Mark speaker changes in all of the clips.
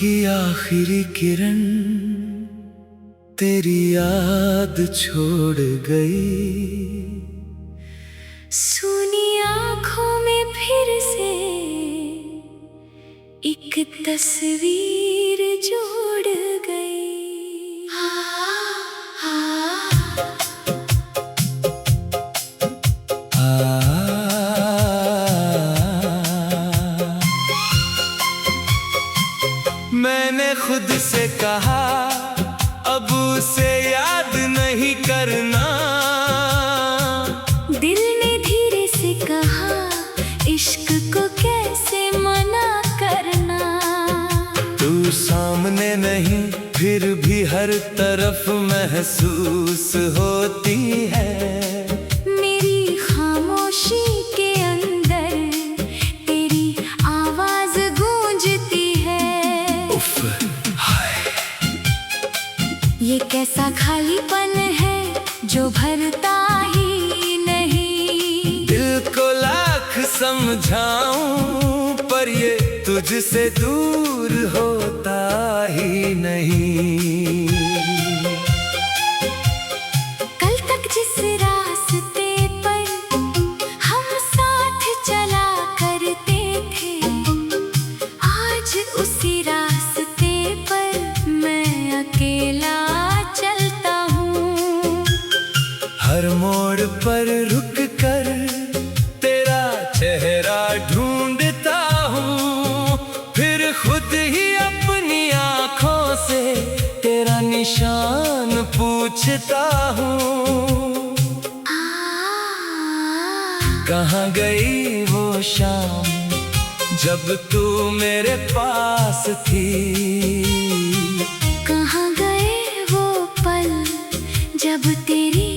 Speaker 1: की आखिरी किरण तेरी याद छोड़ गई।
Speaker 2: सुनी आँखों में फिर से एक तस्वीर जोड़ गई।
Speaker 1: मैंने खुद से कहा अब उसे याद नहीं करना।
Speaker 2: दिल ने धीरे से कहा इश्क को कैसे मना करना।
Speaker 1: तू सामने नहीं फिर भी हर तरफ महसूस होती है।
Speaker 2: मेरी खामोशी के अंदर तेरी आवाज गूंजती है।
Speaker 1: उफ, हाय।
Speaker 2: ये कैसा खालीपन है जो भरता ही नहीं।
Speaker 1: दिल को लाख समझाऊं पर ये तुझसे दूर होता ही नहीं।
Speaker 2: कल तक जिस रास्ते पर हम साथ चला करते थे, आज उसी रास्ते पर मैं अकेला चलता हूँ।
Speaker 1: हर मोड़ पर रुक कर तेरा चेहरा ढूंढता हूँ, फिर खुद ही अपनी आँखों से तेरा निशान पूछता हूँ। कहाँ गई वो शाम जब तू मेरे पास थी।
Speaker 2: कहाँ गए वो पल जब तेरी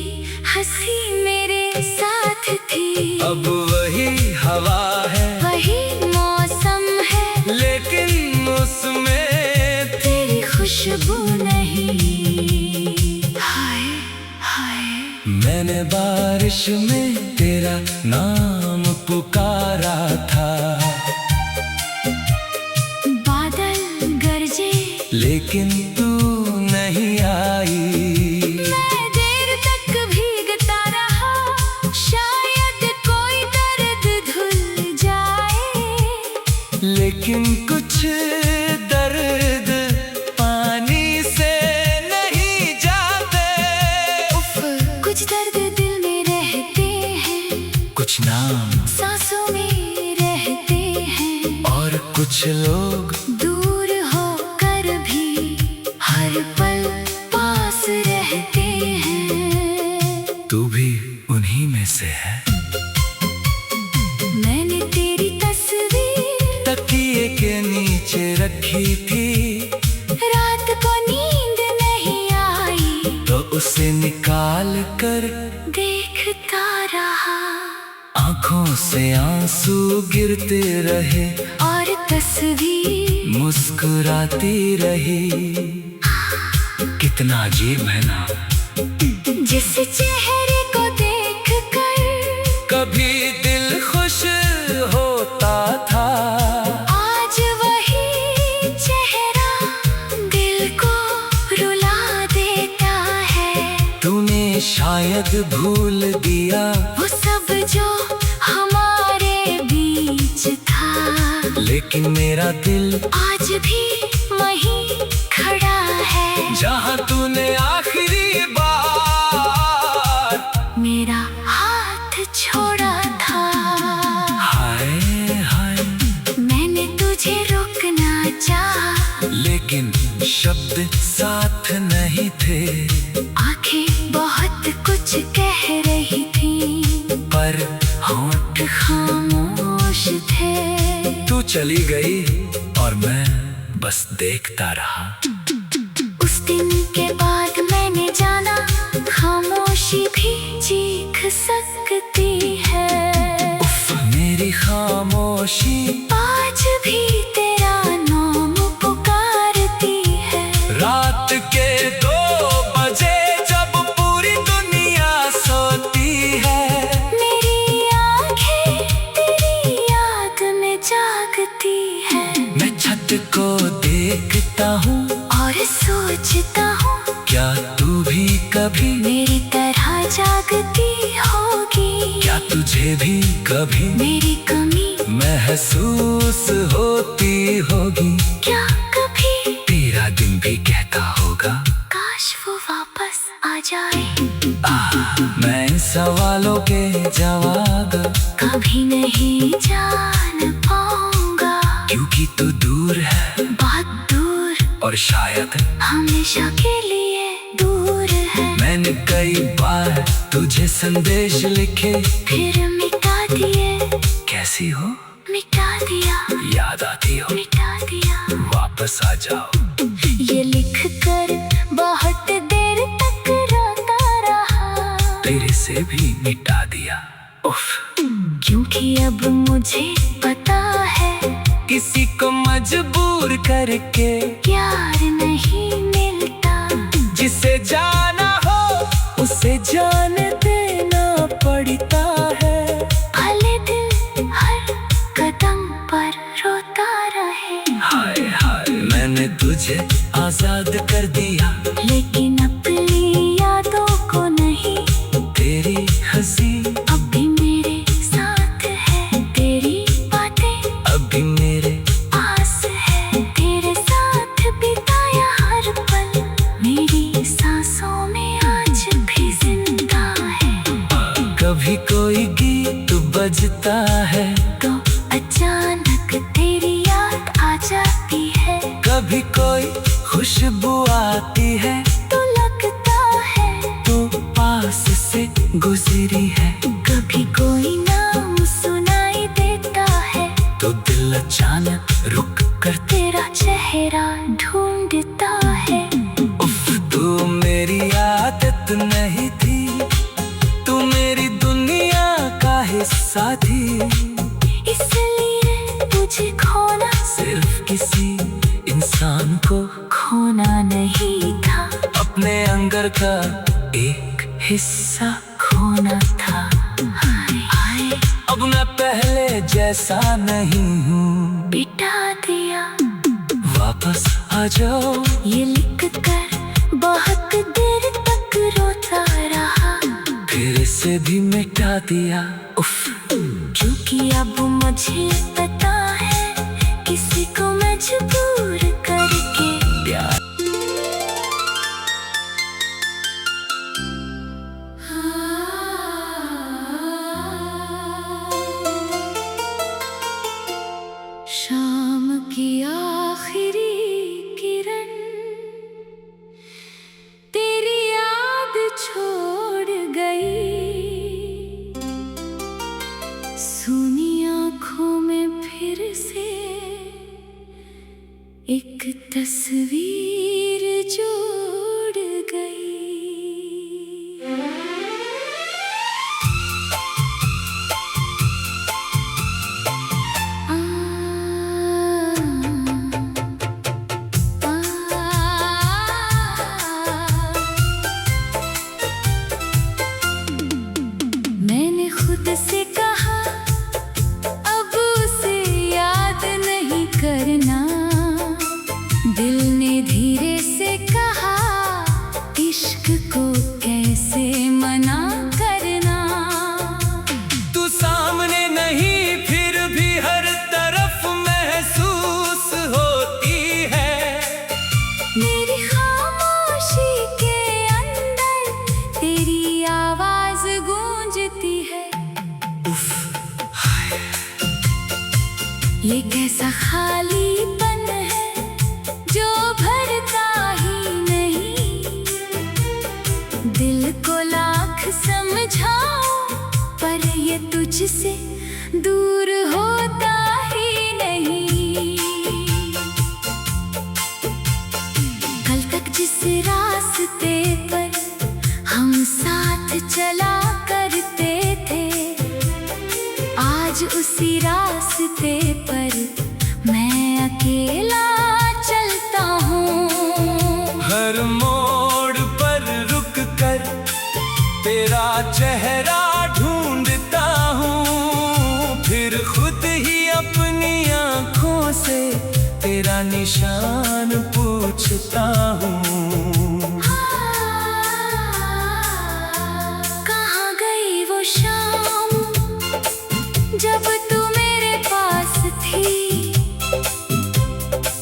Speaker 2: हंसी मेरे साथ थी।
Speaker 1: अब वही हवा है
Speaker 2: वही मौसम है
Speaker 1: लेकिन उसमें
Speaker 2: तेरी खुशबू नहीं। हाय हाय।
Speaker 1: मैंने बारिश में तेरा नाम पुकारा था,
Speaker 2: बादल गरजे
Speaker 1: लेकिन तू नहीं आई।
Speaker 2: मैं देर तक भीगता रहा, शायद कोई दर्द धुल जाए।
Speaker 1: लेकिन कुछ दर्द पानी से नहीं जाते।
Speaker 2: उफ, कुछ दर्द दिल में रहते हैं,
Speaker 1: कुछ नाम
Speaker 2: सांसों में रहते हैं,
Speaker 1: और कुछ लोग
Speaker 2: दूर होकर भी हर पल पास रहते हैं।
Speaker 1: तू भी उन्हीं में से है।
Speaker 2: मैंने तेरी तस्वीर
Speaker 1: तकिए के नीचे रखी थी,
Speaker 2: रात को नींद नहीं आई
Speaker 1: तो उसे निकाल कर
Speaker 2: देखता रहा।
Speaker 1: आँखों से आंसू गिरते रहे
Speaker 2: और तस्वीर
Speaker 1: मुस्कुराती रही। कितना अजीब है ना,
Speaker 2: जिस चेहरे को देख कर
Speaker 1: कभी दिल खुश होता था,
Speaker 2: आज वही चेहरा दिल को रुला देता है।
Speaker 1: तूने शायद भूल दिया
Speaker 2: वो सब जो हमारे बीच था,
Speaker 1: लेकिन मेरा दिल
Speaker 2: आज भी वहीं खड़ा है।
Speaker 1: जहाँ तूने आखिरी बार
Speaker 2: मेरा हाथ छोड़ा था।
Speaker 1: हाय हाय।
Speaker 2: मैंने तुझे रोकना चाहा,
Speaker 1: लेकिन शब्द साथ नहीं थे।
Speaker 2: आंखें बहुत कुछ कह रही थी,
Speaker 1: पर होंठ
Speaker 2: खामोश थे।
Speaker 1: तू चली गई और मैं बस देखता रहा।
Speaker 2: उस दिन के बाद मैंने जाना खामोशी भी चीख सकती है।
Speaker 1: उफ, मेरी खामोशी
Speaker 2: आज भी तेरा नाम पुकारती है।
Speaker 1: रात के 2 बजे जब पूरी दुनिया सोती है,
Speaker 2: मेरी आंखें तेरी याद में जागती है।
Speaker 1: मैं छत को देख सोचता हूँ
Speaker 2: और सोचता हूँ
Speaker 1: क्या तू भी कभी
Speaker 2: मेरी तरह जागती होगी।
Speaker 1: क्या तुझे भी कभी
Speaker 2: मेरी कमी
Speaker 1: महसूस होती होगी।
Speaker 2: क्या कभी
Speaker 1: तेरा दिन भी कहता होगा
Speaker 2: काश वो वापस आ जाए।
Speaker 1: मैं इन सवालों के जवाब
Speaker 2: कभी नहीं जान पाऊंगा
Speaker 1: क्योंकि तू दूर है
Speaker 2: बहुत दूर
Speaker 1: और शायद
Speaker 2: हमेशा के लिए दूर है।
Speaker 1: मैंने कई बार तुझे संदेश लिखे
Speaker 2: फिर मिटा दिए,
Speaker 1: कैसी हो
Speaker 2: मिटा दिया,
Speaker 1: याद आती हो
Speaker 2: मिटा दिया।
Speaker 1: वापस आ जाओ
Speaker 2: ये लिख कर बहुत देर तक रोता रहा
Speaker 1: तेरे से भी मिटा दिया। उफ,
Speaker 2: क्योंकि अब मुझे पता है
Speaker 1: किसी को मजबूर करके
Speaker 2: प्यार नहीं मिलता।
Speaker 1: जिसे जाना हो उसे जान देना पड़ता है।
Speaker 2: भले दिल हर कदम पर रोता रहे,
Speaker 1: हाय हाय मैंने तुझे आजाद कर दिया
Speaker 2: लेकिन अपनी यादों को नहीं।
Speaker 1: तेरी हंसी
Speaker 2: अब भी मेरे साथ है, तेरी बातें
Speaker 1: अभी मेरे
Speaker 2: पास है। तेरे साथ बिताया हर पल मेरी सांसों में आज भी जिंदा है।
Speaker 1: कभी कोई गीत बजता है
Speaker 2: तो अचानक तेरी याद आ जाती है।
Speaker 1: कभी कोई खुशबू आती है
Speaker 2: तो लगता है
Speaker 1: तो पास से गुजरी है।
Speaker 2: कभी कोई नाम सुनाई देता है
Speaker 1: तो दिल अचानक रुक कर
Speaker 2: तेरा चेहरा ढूंढता है।
Speaker 1: उफ, तू मेरी आदत नहीं थी, तू मेरी दुनिया का हिस्सा थी।
Speaker 2: इसलिए तुझे खोना
Speaker 1: सिर्फ किसी इंसान को
Speaker 2: खोना नहीं था,
Speaker 1: अपने अंदर का एक हिस्सा
Speaker 2: खोना था। हाय हाय
Speaker 1: अब मैं पहले जैसा नहीं हूँ।
Speaker 2: बिटा दिया,
Speaker 1: वापस आ जाओ
Speaker 2: ये लिख कर बहुत देर तक रोता रहा
Speaker 1: फिर से भी मिटा दिया। उफ,
Speaker 2: क्योंकि अब मुझे पता है किसी को मजबूर करके
Speaker 1: प्यार
Speaker 2: शाम की आखिरी किरण तेरी याद छोड़ गई। सूनी आँखों में फिर से एक तस्वीर जोड़ गई। मैंने खुद से कहा अब उसे याद नहीं करना। दिल ने धीरे से कहा इश्क को कैसे मना करना।
Speaker 1: तू सामने नहीं फिर भी हर तरफ महसूस होती है।
Speaker 2: मेरी खामोशी के अंदर तेरी आवाज गूंजती है। ये कैसा खालीपन है जो भरता ही नहीं। दिल को लाख समझाऊं पर ये तुझसे दूर होता ही नहीं। कल तक जिस रास्ते पर हम साथ चला करते थे, आज उसी रास्ते पर मैं अकेला चलता हूँ।
Speaker 1: हर मोड़ पर रुक कर तेरा चेहरा ढूंढता हूँ, फिर खुद ही अपनी आँखों से तेरा निशान पूछता सोचता हूँ।
Speaker 2: कहाँ गई वो शाम जब तू मेरे पास थी,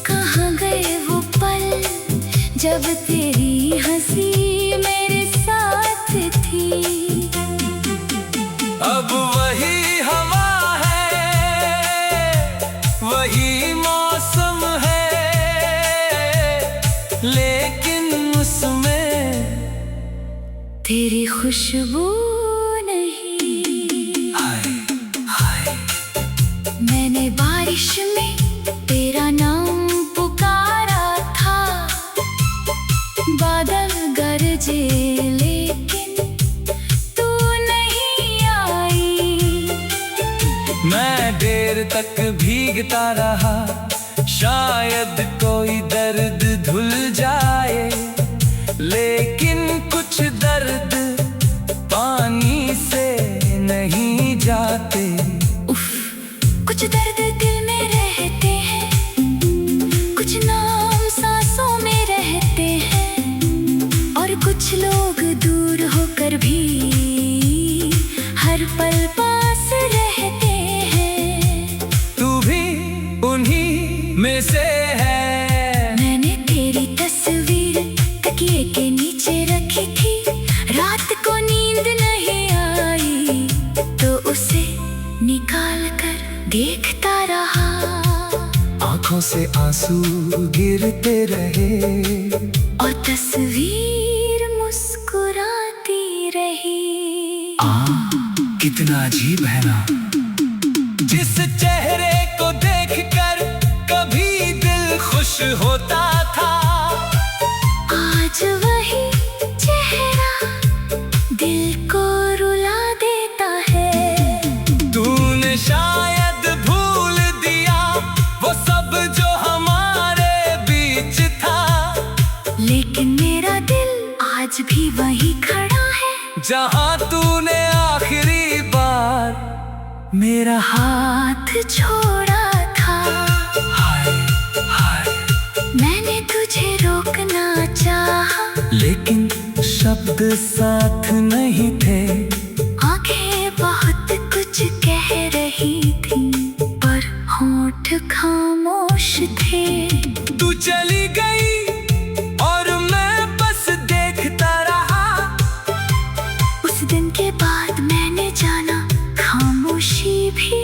Speaker 2: कहाँ गए वो पल जब तेरी हंसी मेरे साथ थी।
Speaker 1: अब वही हवा है, वही मौसम है, लेकिन उसमें
Speaker 2: तेरी खुशबू नहीं।
Speaker 1: हाय हाय,
Speaker 2: मैंने बारिश में तेरा नाम पुकारा था, बादल गरजे लेकिन तू नहीं आई।
Speaker 1: मैं देर तक भीगता रहा, शायद कोई दर्द धुल जाए, लेकिन कुछ दर्द पानी से नहीं जाते।
Speaker 2: उफ, कुछ दर्द दिल में रहते हैं, कुछ नाम सांसों में रहते हैं, और कुछ लोग दूर होकर भी हर पल पास रहते हैं।
Speaker 1: तू भी उन्हीं में से है।
Speaker 2: मैंने तेरी तस्वीर तकिए के नीचे रखी थी, रात को नींद नहीं आई तो उसे निकाल कर देखता रहा।
Speaker 1: आंखों से आंसू गिरते रहे
Speaker 2: और तस्वीर मुस्कुराती रही।
Speaker 1: कितना अजीब है ना, जिस चेहरे को देखकर कभी दिल खुश होता था,
Speaker 2: आज वही चेहरा दिल को रुला देता है।
Speaker 1: तूने शायद भूल दिया वो सब जो हमारे बीच था,
Speaker 2: लेकिन मेरा दिल आज भी वही खड़ा है
Speaker 1: जहां तूने आखिरी बार मेरा
Speaker 2: हाथ छोड़ा था।
Speaker 1: हाय हाय,
Speaker 2: मैंने तुझे रोकना चाहा,
Speaker 1: लेकिन शब्द साथ नहीं थे।
Speaker 2: आंखें बहुत कुछ कह रही थी पर होंठ खामोश थे।
Speaker 1: तू चली गई और मैं बस देखता रहा।
Speaker 2: उस दिन के बाद मैंने जाना खामोशी भी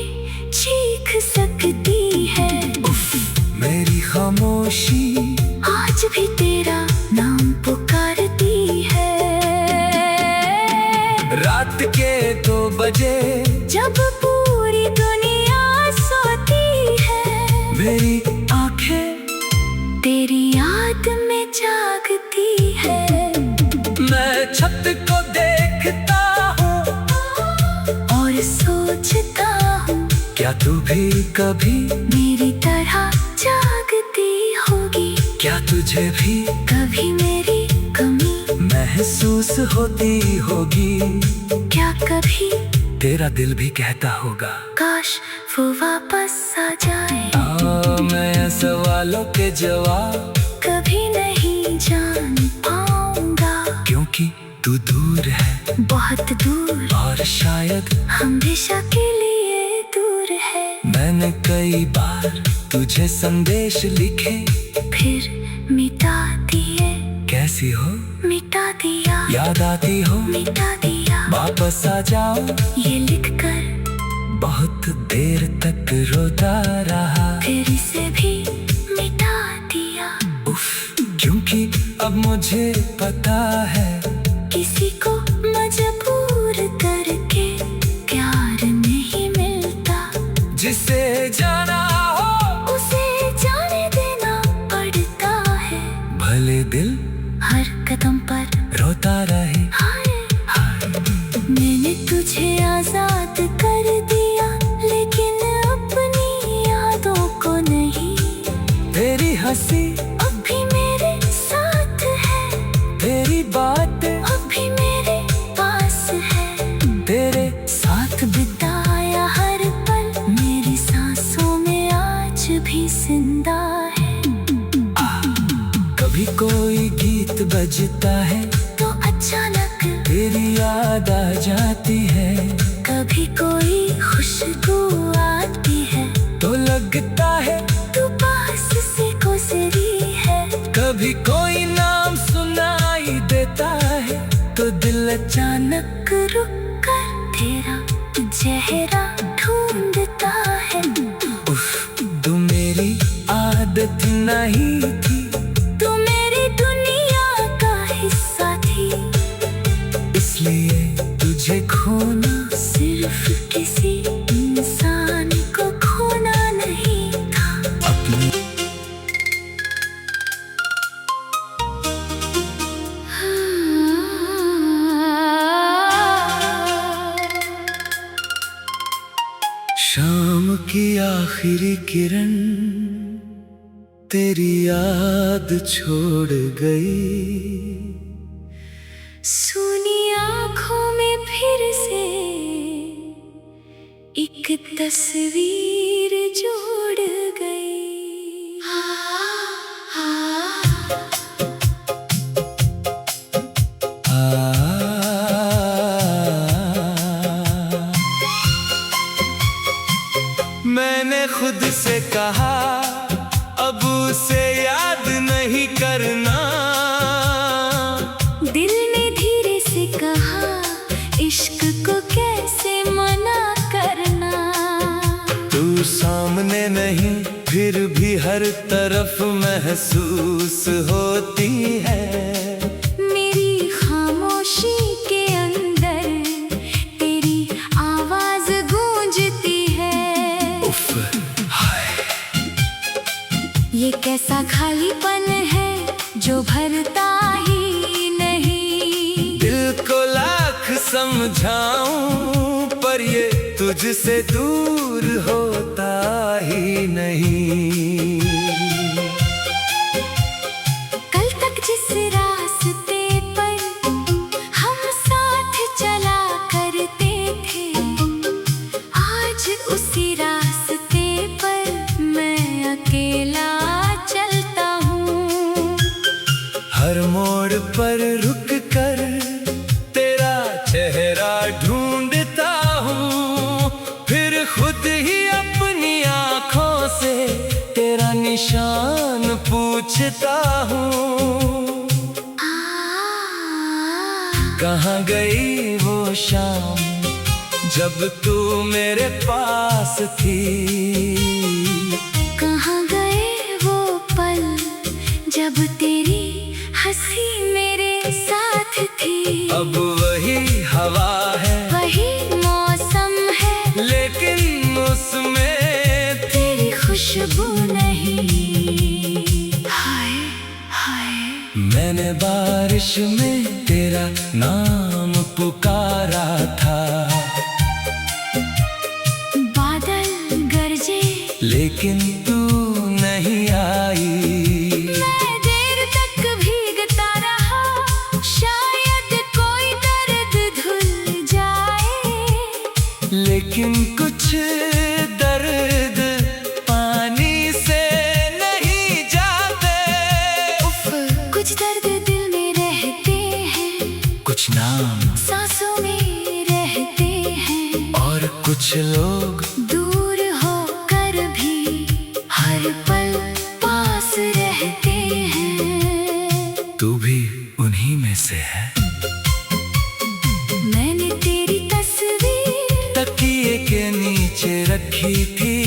Speaker 2: चीख सकती है।
Speaker 1: मेरी खामोशी
Speaker 2: आज भी तेरा नाम पुकारती है।
Speaker 1: रात के 2 बजे
Speaker 2: जब पूरी दुनिया सोती है,
Speaker 1: मेरी आंखें
Speaker 2: तेरी याद में जागती है।
Speaker 1: मैं छत को देखता हूँ
Speaker 2: और सोचता हूँ
Speaker 1: क्या तू भी कभी,
Speaker 2: मेरी तरह जागती होगी।
Speaker 1: क्या तुझे भी
Speaker 2: कभी मेरी कमी
Speaker 1: महसूस होती होगी।
Speaker 2: क्या कभी
Speaker 1: तेरा दिल भी कहता होगा
Speaker 2: काश वो वापस आ जाए।
Speaker 1: मैं सवालों के जवाब
Speaker 2: कभी नहीं जान पाऊंगा,
Speaker 1: क्योंकि तू दूर है,
Speaker 2: बहुत दूर,
Speaker 1: और शायद
Speaker 2: हमेशा के लिए दूर है।
Speaker 1: मैंने कई बार तुझे संदेश लिखे,
Speaker 2: फिर मिटा दिए।
Speaker 1: कैसी हो,
Speaker 2: मिटा दिया।
Speaker 1: याद आती हो,
Speaker 2: मिटा दिया।
Speaker 1: वापस आ जाओ,
Speaker 2: ये लिखकर
Speaker 1: बहुत देर तक रोता रहा।
Speaker 2: फिर इसे भी मिटा दिया।
Speaker 1: उफ, क्योंकि अब मुझे पता है
Speaker 2: किसी को मजबूर करके प्यार नहीं मिलता।
Speaker 1: जिसे जाना हो
Speaker 2: उसे जाने देना पड़ता है,
Speaker 1: भले दिल
Speaker 2: हर कदम पर
Speaker 1: रोता रहे।
Speaker 2: हाय मैंने तुझे आजाद कर दिया, लेकिन अपनी यादों को नहीं।
Speaker 1: तेरी हंसी
Speaker 2: अब भी मेरे साथ है,
Speaker 1: तेरी बात
Speaker 2: अब भी मेरे पास है।
Speaker 1: तेरे साथ
Speaker 2: बिताया हर पल मेरी सांसों में आज भी जिंदा है।
Speaker 1: कभी कोई कोई गीत बजता है
Speaker 2: तो अचानक
Speaker 1: तेरी याद आ जाती है।
Speaker 2: कभी कोई खुशबू आती है
Speaker 1: तो लगता है
Speaker 2: तू पास से गुजरी है।
Speaker 1: कभी कोई नाम सुनाई देता है तो दिल
Speaker 2: अचानक रुक कर तेरा चेहरा ढूंढता है।
Speaker 1: उफ, तू मेरी आदत नहीं थी,
Speaker 2: तू मेरी दुनिया का हिस्सा थी।
Speaker 1: इसलिए तुझे खोना
Speaker 2: सिर्फ किसी इंसान को खोना नहीं था।
Speaker 1: अपनी शाम की आखिरी किरण तेरी याद छोड़ गई।
Speaker 2: सुनी आँखों में फिर से एक तस्वीर जोड़ गई।
Speaker 1: मैंने खुद से कहा अब उसे याद नहीं करना।
Speaker 2: दिल ने धीरे से कहा इश्क को कैसे मना करना।
Speaker 1: तू सामने नहीं फिर भी हर तरफ महसूस होती है।
Speaker 2: मेरी खामोशी के अंदर तेरी आवाज गूंजती है।
Speaker 1: उफ, हाय।
Speaker 2: ये कैसा खालीपन है जो भरता ही नहीं।
Speaker 1: दिल को लाख समझाऊं पर ये तुझसे दूर होता ही नहीं।
Speaker 2: कल तक जिस रास्ते पर हम साथ चला करते थे, आज उसी रास्ते पर मैं अकेला चलता हूँ।
Speaker 1: हर मोड़ पर रुक कर तेरा चेहरा ढूंढता हूँ, फिर खुद ही अपनी आँखों से तेरा निशान पूछता हूँ। कहाँ गई वो शाम जब तू मेरे पास थी।
Speaker 2: कहाँ गए वो पल जब तेरी हंसी मेरे साथ थी।
Speaker 1: अब वही हवा है
Speaker 2: वही मौसम है
Speaker 1: लेकिन उसमें
Speaker 2: तेरी खुशबू नहीं। हाय हाय
Speaker 1: मैंने बारिश में तेरा नाम पुकारा था।
Speaker 2: बादल गरजे
Speaker 1: लेकिन तू नहीं आई।
Speaker 2: मैं देर तक भीगता रहा, शायद कोई दर्द धुल जाए।
Speaker 1: लेकिन कुछ दर्द पानी से नहीं जाते।
Speaker 2: उफ, कुछ दर्द दिल में रहते हैं,
Speaker 1: कुछ नाम
Speaker 2: सांसों में रहते हैं,
Speaker 1: और कुछ लोग
Speaker 2: दूर होकर भी हर पल पास रहते हैं।
Speaker 1: तू भी उन्हीं में से है।
Speaker 2: मैंने तेरी तस्वीर
Speaker 1: तकिए के नीचे रखी थी,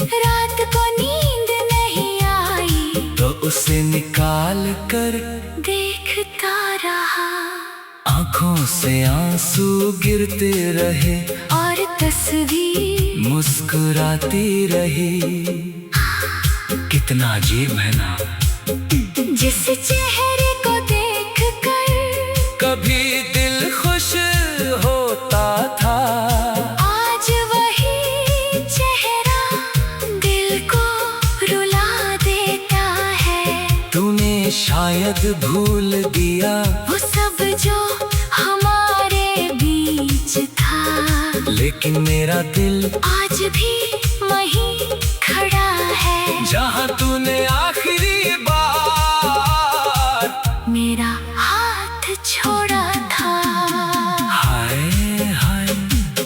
Speaker 2: रात को नींद नहीं आई
Speaker 1: तो उसे निकाल कर
Speaker 2: देखता रहा।
Speaker 1: आंखों से आंसू गिरते रहे
Speaker 2: और तस्वीर
Speaker 1: मुस्कुराती रही। कितना अजीब है ना,
Speaker 2: जिस चेहरे को देख कर
Speaker 1: कभी दिल खुश होता था।
Speaker 2: आज वही चेहरा दिल को रुला देता है।
Speaker 1: तूने शायद भूल दिया
Speaker 2: वो सब जो हमारे बीच था,
Speaker 1: लेकिन मेरा दिल
Speaker 2: आज भी वहीं खड़ा है।
Speaker 1: जहाँ तूने आखिरी बार
Speaker 2: मेरा हाथ छोड़ा था।
Speaker 1: हाय हाय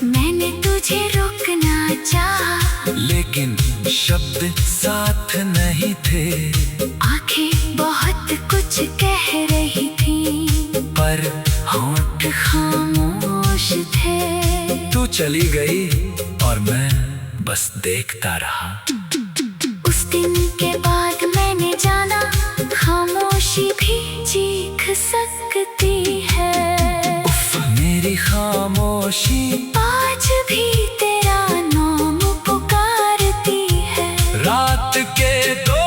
Speaker 2: मैंने तुझे रोकना चाहा,
Speaker 1: लेकिन शब्द साथ नहीं थे।
Speaker 2: आंखें बहुत कुछ कह रही थी,
Speaker 1: पर होंठ
Speaker 2: खामोश थे।
Speaker 1: तू चली गई और मैं बस देखता रहा।
Speaker 2: उस दिन के बाद मैंने जाना, खामोशी भी चीख सकती है।
Speaker 1: उफ, मेरी खामोशी
Speaker 2: आज भी तेरा नाम पुकारती है।
Speaker 1: रात के 2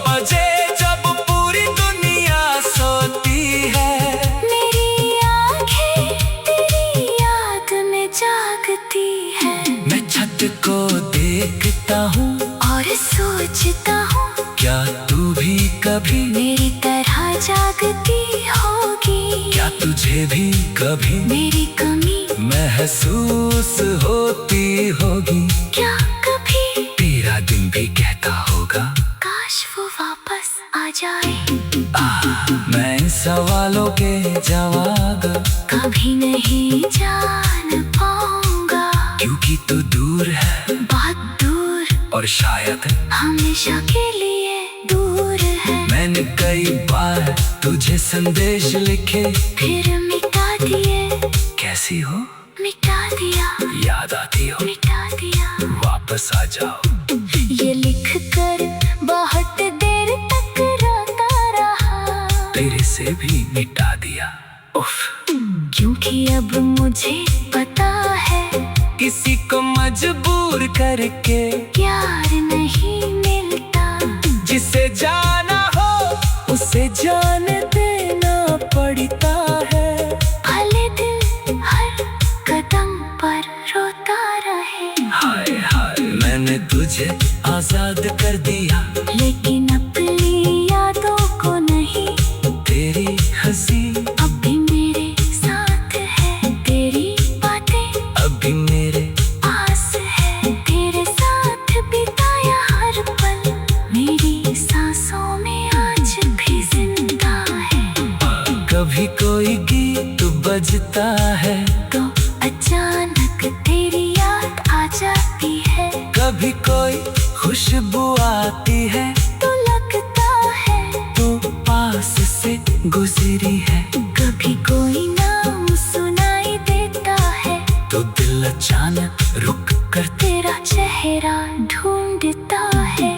Speaker 1: बजे जब पूरी दुनिया सोती है,
Speaker 2: मेरी आंखें तेरी याद में जागती है।
Speaker 1: मैं छत को देखता हूँ
Speaker 2: और सोचता हूँ,
Speaker 1: क्या तू भी कभी,
Speaker 2: मेरी तरह जागती होगी।
Speaker 1: क्या तुझे भी कभी
Speaker 2: मेरी कमी
Speaker 1: महसूस होती होगी।
Speaker 2: क्या कभी
Speaker 1: तेरा दिन भी कहता होगा,
Speaker 2: काश वो वापस आ जाए।
Speaker 1: मैं इन सवालों के जवाब
Speaker 2: कभी नहीं जान पाऊंगा,
Speaker 1: क्योंकि तू दूर है
Speaker 2: बहुत दूर,
Speaker 1: और शायद
Speaker 2: हमेशा के लिए दूर है।
Speaker 1: मैंने कई बार तुझे संदेश लिखे,
Speaker 2: फिर मिटा दिए।
Speaker 1: कैसी हो,
Speaker 2: मिटा दिया,
Speaker 1: याद आती हो,
Speaker 2: मिटा दिया।
Speaker 1: वापस आ जाओ।
Speaker 2: ये लिख कर बहुत देर तक रोता रहा,
Speaker 1: तेरे से भी मिटा दिया। उफ,
Speaker 2: क्योंकि अब मुझे पता है,
Speaker 1: किसी को मजबूर करके
Speaker 2: प्यार नहीं मिलता।
Speaker 1: जिसे जाना हो उसे जान देना पड़ता है।
Speaker 2: भले दिल हर कदम पर रोता रहे,
Speaker 1: हाय हाय मैंने तुझे आजाद कर दिया,
Speaker 2: लेकिन अपनी यादों को नहीं।
Speaker 1: तेरी हंसी
Speaker 2: अब भी मेरे साथ है, तेरी बातें
Speaker 1: अब भी मेरे
Speaker 2: पास है। तेरे साथ बिताया हर पल मेरी सांसों में आज भी जिंदा है।
Speaker 1: कभी कोई गीत बजता है
Speaker 2: तो अचानक तेरी याद आ जाती है।
Speaker 1: कभी कोई खुशबू आती है
Speaker 2: तो लगता है
Speaker 1: तो पास से गुजरी है।
Speaker 2: कभी कोई नाम सुनाई देता है
Speaker 1: तो दिल अचानक रुक कर
Speaker 2: तेरा चेहरा ढूंढता है।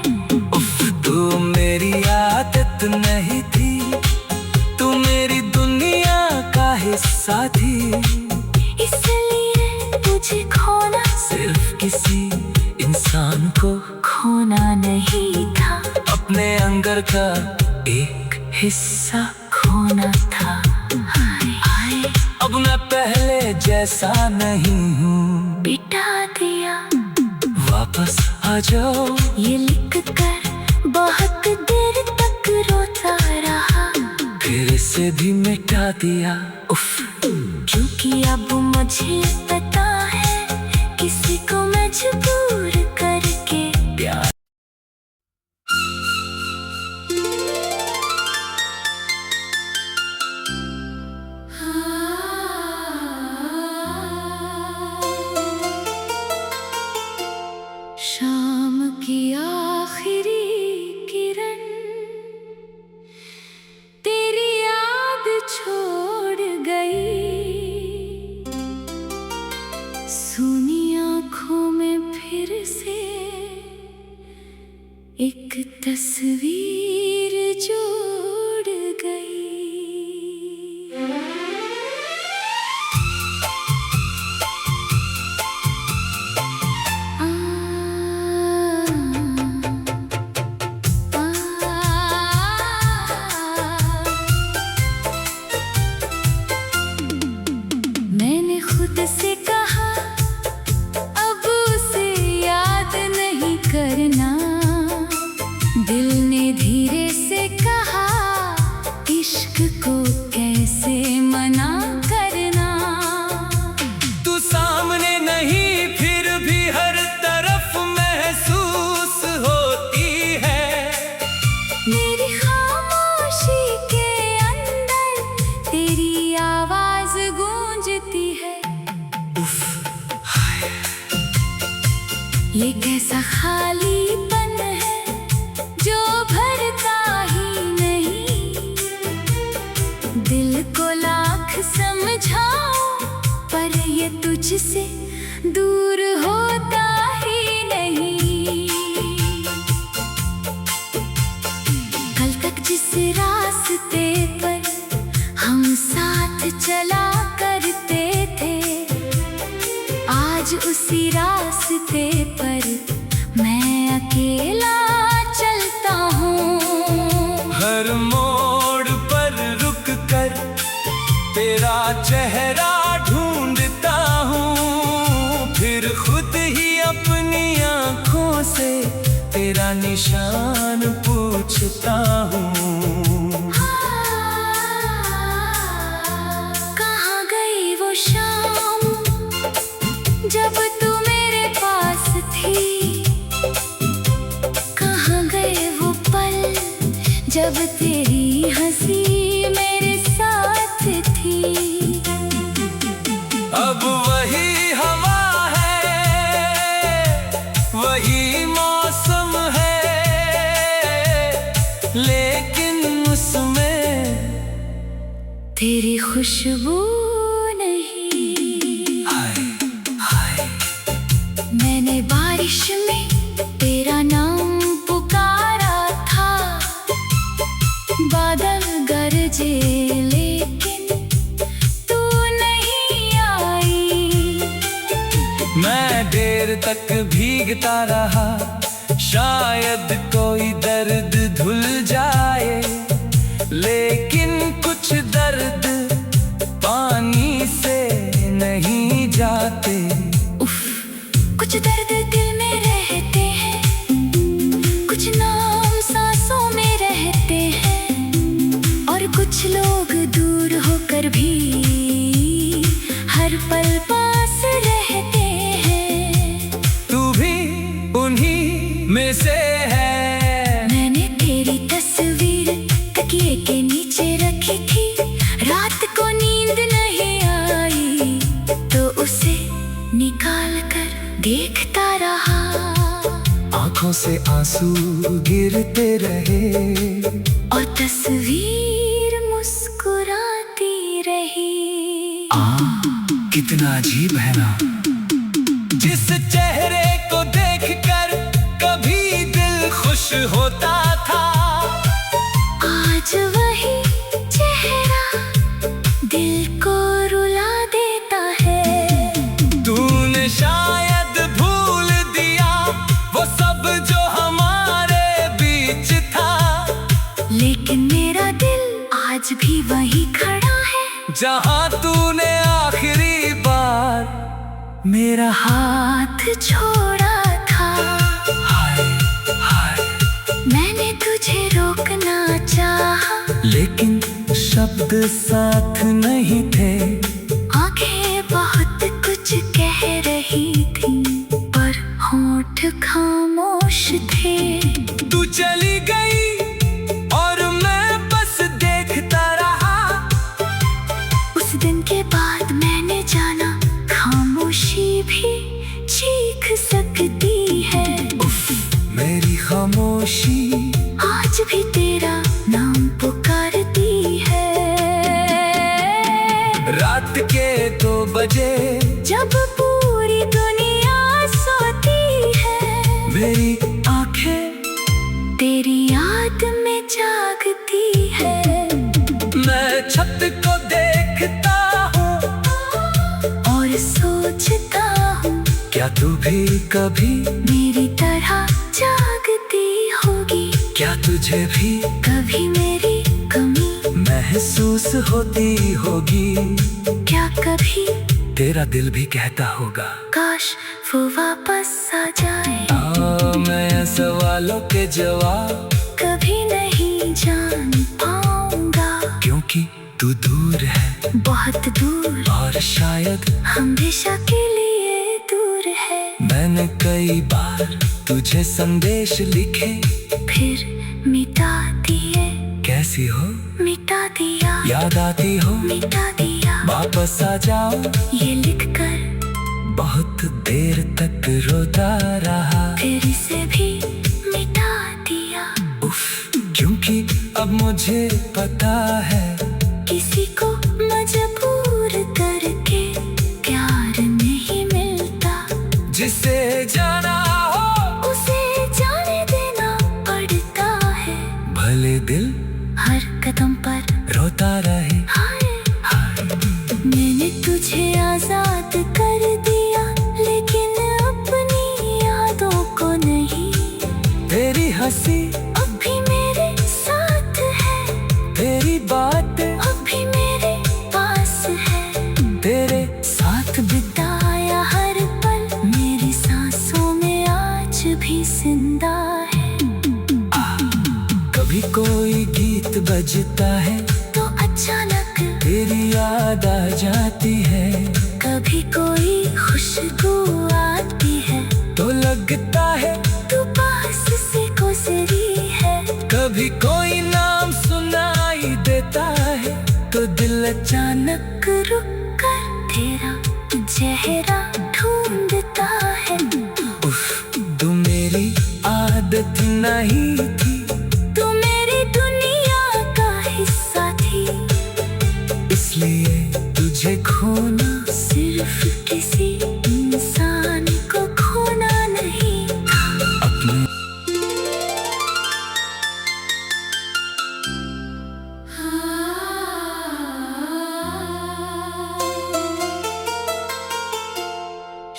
Speaker 1: उफ, तू मेरी आदत नहीं थी, तू मेरी दुनिया का हिस्सा थी।
Speaker 2: इसलिए तुझे खोना
Speaker 1: सिर्फ किसी इंसान को
Speaker 2: खोना नहीं था,
Speaker 1: अपने अंदर का एक हिस्सा
Speaker 2: खोना था। हाय हाय
Speaker 1: अब मैं पहले जैसा नहीं हूँ,
Speaker 2: बिटा दिया।
Speaker 1: वापस आ जाओ।
Speaker 2: ये लिख कर बहुत देर तक रोता रहा,
Speaker 1: फिर इसे भी मिटा दिया। उफ,
Speaker 2: क्योंकि अब मुझे पता है, किसी को मजबूर करके
Speaker 1: प्यार
Speaker 2: शाम की आखिरी किरण तेरी याद छोड़ गई। सूनी आँखों में फिर से एक तस्वीर जोड़ गई। मैंने खुद से कहा अब उसे याद नहीं करना, दिल ने ये कैसा खालीपन है जो भरता ही नहीं। दिल को लाख समझाओ पर ये तुझसे दूर होता ही नहीं। कल तक जिस रास्ते पर हम साथ चला करते थे, आज उसी रास्ते पर मैं अकेला चलता हूँ।
Speaker 1: हर मोड़ पर रुक कर तेरा चेहरा ढूंढता हूँ, फिर खुद ही अपनी आँखों से तेरा निशान पूछता हूँ।
Speaker 2: कहाँ गई वो शाम जब तू मेरे पास थी, कहाँ गए वो पल जब तेरी हंसी मेरे साथ थी।
Speaker 1: अब वही हवा है, वही मौसम है, लेकिन उसमें
Speaker 2: तेरी खुशबू नहीं।
Speaker 1: हाय हाय
Speaker 2: मैंने बारिश में तेरा नाम पुकारा था, बादल गरजे लेकिन तू नहीं आई।
Speaker 1: मैं देर तक भीगता रहा, शायद कोई दर्द धुल जाए, लेकिन कुछ दर्द पानी से नहीं जाते।
Speaker 2: उफ, कुछ दर्द दिल में रहते हैं, कुछ नाम सांसों में रहते हैं, और कुछ लोग दूर होकर भी हर पल पास रहते हैं।
Speaker 1: तू भी उन्हीं में से है।
Speaker 2: मैंने तेरी तस्वीर तकिए के नीचे रखी थी, रात को नींद नहीं आई तो उसे निकाल कर देखता रहा।
Speaker 1: आंखों से आंसू गिरते रहे
Speaker 2: और तस्वीर मुस्कुराती रही।
Speaker 1: कितना अजीब है ना, जिस चेहरे को देखकर कभी दिल खुश होता था,
Speaker 2: आज वही चेहरा दिल को रुला देता है।
Speaker 1: तूने शायद भूल दिया वो सब जो हमारे बीच था,
Speaker 2: लेकिन मेरा दिल आज भी वही खड़ा है
Speaker 1: जहां तूने आखिरी बार मेरा
Speaker 2: हाथ छोड़ा था।
Speaker 1: हाय हाय
Speaker 2: मैंने तुझे रोकना चाहा,
Speaker 1: लेकिन शब्द साथ नहीं थे।
Speaker 2: आंखें बहुत कुछ कह रही थी पर होंठ खामोश थे।
Speaker 1: तू चली गई और मैं बस देखता रहा।
Speaker 2: उस दिन के बाद मैंने जाना खामोशी भी चीख सकती है।
Speaker 1: मेरी खामोशी
Speaker 2: आज भी तेरा नाम पुकारती है।
Speaker 1: रात के 2 बजे
Speaker 2: जब पूरी दुनिया सोती है,
Speaker 1: मेरी आंखें
Speaker 2: तेरी याद में जागती है।
Speaker 1: मैं छत को देखता हूँ
Speaker 2: और सोचता हूँ
Speaker 1: क्या तू भी कभी,
Speaker 2: मेरी तरह जागती होगी।
Speaker 1: क्या तुझे भी
Speaker 2: कभी मेरी कमी
Speaker 1: महसूस होती होगी।
Speaker 2: क्या कभी
Speaker 1: तेरा दिल भी कहता होगा
Speaker 2: काश वो वापस आ जाए।
Speaker 1: मैं सवालों के जवाब
Speaker 2: कभी नहीं जान पाऊंगा,
Speaker 1: क्योंकि तू दूर है,
Speaker 2: बहुत दूर,
Speaker 1: और शायद
Speaker 2: हमेशा के लिए दूर है।
Speaker 1: मैंने कई बार तुझे संदेश लिखे,
Speaker 2: फिर मिटा दिए।
Speaker 1: कैसी हो,
Speaker 2: मिटा दिया।
Speaker 1: याद आती हो,
Speaker 2: मिटा दिया।
Speaker 1: वापस आ जाओ,
Speaker 2: ये लिखकर
Speaker 1: बहुत देर तक रोता रहा,
Speaker 2: फिर से भी मिटा दिया।
Speaker 1: उफ, क्योंकि अब मुझे पता है
Speaker 2: किसी को मजबूर करके प्यार नहीं मिलता।
Speaker 1: जिसे जाना हो
Speaker 2: उसे जाने देना पड़ता है,
Speaker 1: भले दिल
Speaker 2: हर कदम पर
Speaker 1: रोता रहे।
Speaker 2: हाय मैंने तुझे आजाद कर दिया, लेकिन अपनी यादों को नहीं।
Speaker 1: तेरी हंसी
Speaker 2: अब भी मेरे साथ है,
Speaker 1: तेरी बात
Speaker 2: अब भी मेरे पास है।
Speaker 1: तेरे साथ
Speaker 2: बिताया हर पल मेरी सांसों में आज भी जिंदा है।
Speaker 1: कभी कोई गीत बजता है
Speaker 2: तो अचानक
Speaker 1: तेरी याद आ जाती है,
Speaker 2: कभी कोई खुशबू आती है
Speaker 1: तो लगता है
Speaker 2: तू पास से गुजरी है।
Speaker 1: कभी कोई नाम सुनाई देता है तो दिल अचानक
Speaker 2: रुक कर तेरा चेहरा ढूंढता है।
Speaker 1: उफ, तू मेरी आदत नहीं थी,
Speaker 2: तू मेरी दुनिया का हिस्सा थी,
Speaker 1: इसलिए तुझे खोना
Speaker 2: सिर्फ किसी इंसान को खोना नहीं था।
Speaker 1: अपने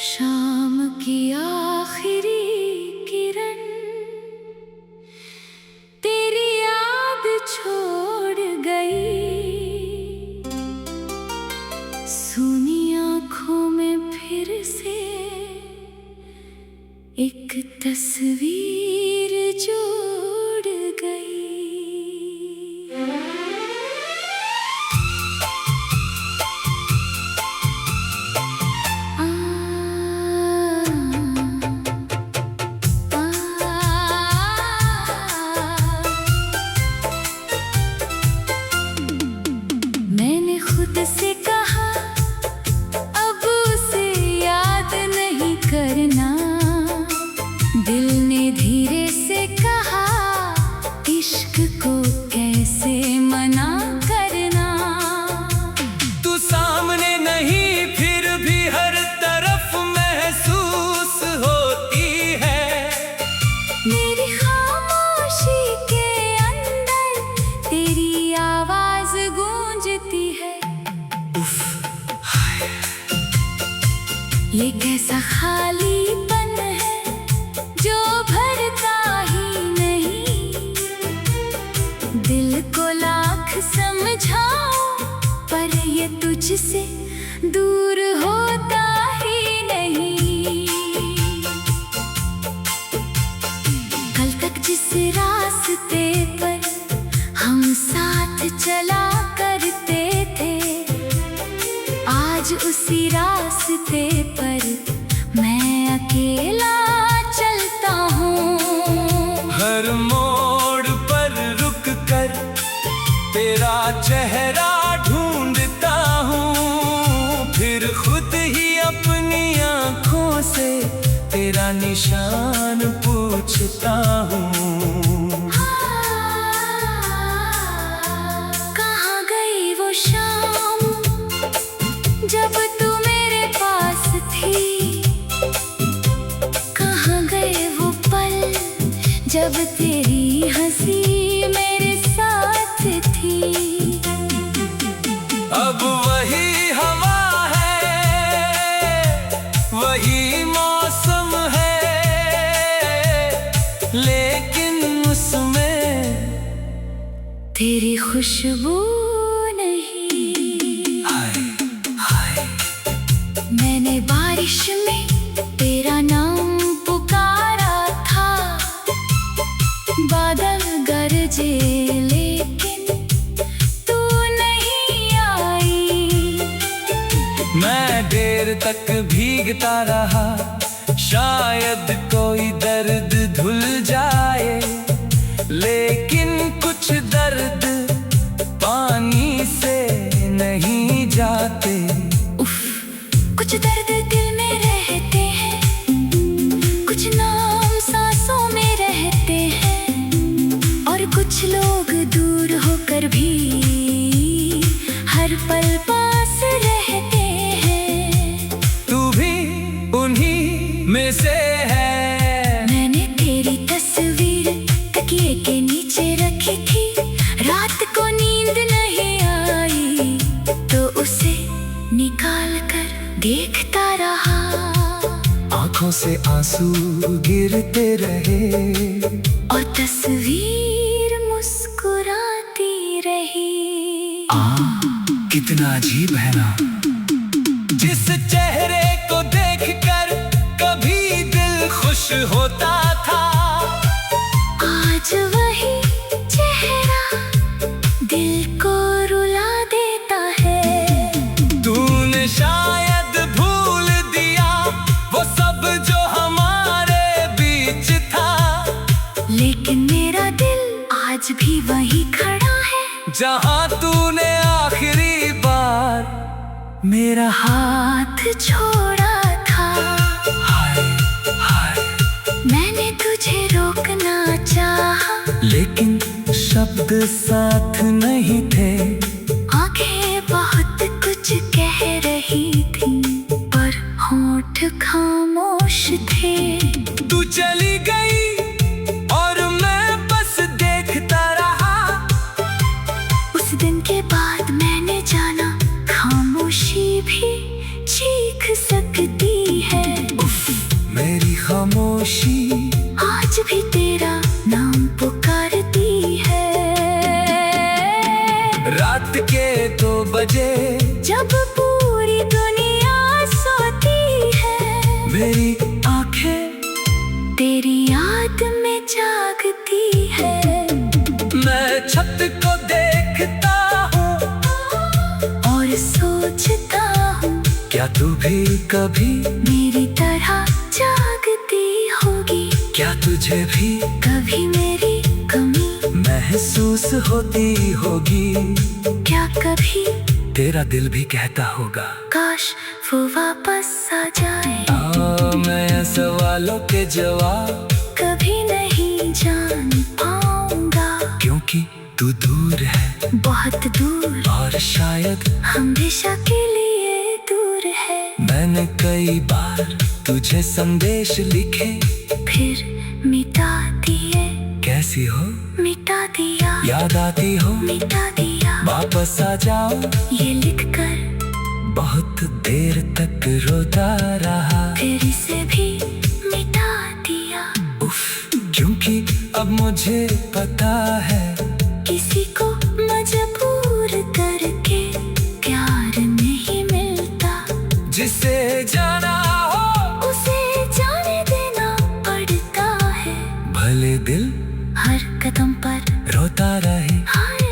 Speaker 2: शाम की आखिरी किरण तेरी याद छोड़ गई, सूनी आँखों में फिर से एक तस्वीर जोड़ गई। मैंने खुद से कहा अब उसे याद नहीं करना, दिल ने धीरे से कहा इश्क को कैसे मना करना।
Speaker 1: तू सामने नहीं फिर भी हर तरफ महसूस होती है।
Speaker 2: मेरी खामोशी के अंदर तेरी आवाज गूंजती है। ये कैसा खालीपन है जो भरता ही नहीं, दिल को लाख समझाऊं पर ये तुझसे दूर होता ही नहीं। कल तक जिस रास्ते पर हम साथ चला करते थे, आज उसी रास्ते पर मैं अकेला चलता हूँ।
Speaker 1: हर मोड़ पर रुक कर तेरा चेहरा ढूंढता हूँ, फिर खुद ही अपनी आँखों से तेरा निशान पूछता हूँ।
Speaker 2: कहाँ गई वो शाम जब तू मेरे पास थी, कहाँ गए वो पल जब तेरी हंसी मेरे साथ थी।
Speaker 1: अब वही हवा है, वही मौसम है, लेकिन उसमें
Speaker 2: तेरी खुशबू नहीं।
Speaker 1: हाय हाय
Speaker 2: मैंने बारिश में तेरा नाम पुकारा था, बादल गरजे लेकिन तू नहीं आई।
Speaker 1: मैं देर तक भीगता रहा, शायद कोई दर्द धुल जाए, लेकिन कुछ दर्द पानी से नहीं जाते।
Speaker 2: उफ, कुछ दर्द दिल में रह हर पल पास रहते हैं।
Speaker 1: तू भी उन्हीं में से है।
Speaker 2: मैंने तेरी तस्वीर तकिए के नीचे रखी थी, रात को नींद नहीं आई तो उसे निकाल कर देखता रहा।
Speaker 1: आंखों से आंसू गिरते रहे
Speaker 2: और तस्वीर मुस्कुराती रही।
Speaker 1: कितना अजीब है ना, जिस चेहरे को देखकर कभी दिल खुश होता था,
Speaker 2: आज वही चेहरा दिल को रुला देता है।
Speaker 1: तूने शायद भूल दिया वो सब जो हमारे बीच था,
Speaker 2: लेकिन मेरा दिल आज भी वही खड़ा है,
Speaker 1: जहां तूने आखिरी बार मेरा
Speaker 2: हाथ छोड़ा था।
Speaker 1: हाय हाय,
Speaker 2: मैंने तुझे रोकना चाहा,
Speaker 1: लेकिन शब्द साथ नहीं थे।
Speaker 2: आंखें बहुत कुछ कह रही थी, पर होंठ खामोश थे।
Speaker 1: तू चली गई और मैं बस देखता रहा।
Speaker 2: उस दिन के बाद मैंने जाना, खामोशी भी चीख सकती है।
Speaker 1: मेरी खामोशी
Speaker 2: आज भी तेरा नाम पुकारती है।
Speaker 1: रात के 2 बजे
Speaker 2: जब पूरी दुनिया सोती है,
Speaker 1: मेरी आंखें
Speaker 2: तेरी याद में जागती है।
Speaker 1: मैं छत को देखता हूँ
Speaker 2: और सोचता हूँ,
Speaker 1: क्या तू भी कभी,
Speaker 2: मेरी तरह जागती होगी।
Speaker 1: क्या तुझे भी
Speaker 2: कभी मेरी कमी
Speaker 1: महसूस होती होगी।
Speaker 2: क्या कभी
Speaker 1: तेरा दिल भी कहता होगा,
Speaker 2: काश वो वापस आ जाए।
Speaker 1: मैं सवालों के जवाब
Speaker 2: कभी नहीं जान पाऊंगा,
Speaker 1: क्योंकि तू दूर है,
Speaker 2: बहुत दूर,
Speaker 1: और शायद
Speaker 2: हमेशा के लिए दूर है।
Speaker 1: मैंने कई बार तुझे संदेश लिखे,
Speaker 2: फिर मिटा दिए।
Speaker 1: कैसी हो,
Speaker 2: मिटा दिया।
Speaker 1: याद आती हो,
Speaker 2: मिटा दिया।
Speaker 1: वापस आ जाओ,
Speaker 2: ये लिखकर
Speaker 1: बहुत देर तक रोता रहा।
Speaker 2: फिर इसे भी मिटा दिया।
Speaker 1: उफ, क्योंकि अब मुझे पता है,
Speaker 2: किसी को मजबूर करके प्यार नहीं मिलता।
Speaker 1: जिसे जाना हो
Speaker 2: उसे जाने देना पड़ता है,
Speaker 1: भले दिल
Speaker 2: हर कदम पर
Speaker 1: रोता रहे।
Speaker 2: हाय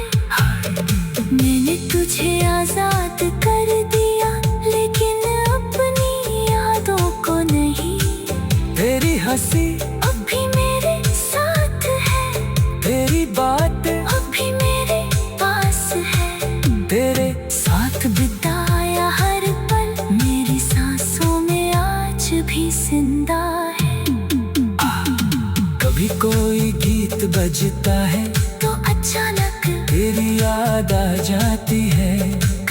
Speaker 2: मैंने तुझे आजाद कर दिया, लेकिन अपनी यादों को नहीं।
Speaker 1: तेरी हंसी
Speaker 2: अब भी मेरे साथ है,
Speaker 1: तेरी बात
Speaker 2: अब भी मेरे पास है।
Speaker 1: तेरे साथ
Speaker 2: बिताया हर पल मेरी सांसों में आज भी जिंदा है।
Speaker 1: कभी कोई गीत बजता है
Speaker 2: तो अचानक
Speaker 1: तेरी याद आ जाती है।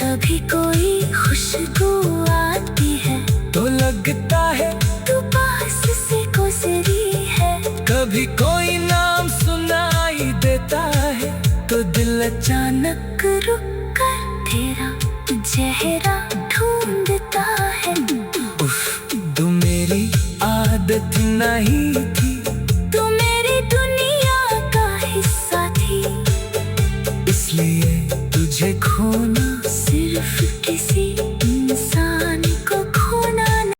Speaker 2: कभी कोई खुशबू आती है
Speaker 1: तो लगता है
Speaker 2: तू पास से गुजरी है।
Speaker 1: कभी कोई नाम सुनाई देता है तो दिल
Speaker 2: अचानक रुक कर तेरा चेहरा ढूंढता है।
Speaker 1: उफ, तू मेरी आदत नहीं थी,
Speaker 2: तू मेरी दुनिया का हिस्सा थी,
Speaker 1: इसलिए तुझे खोना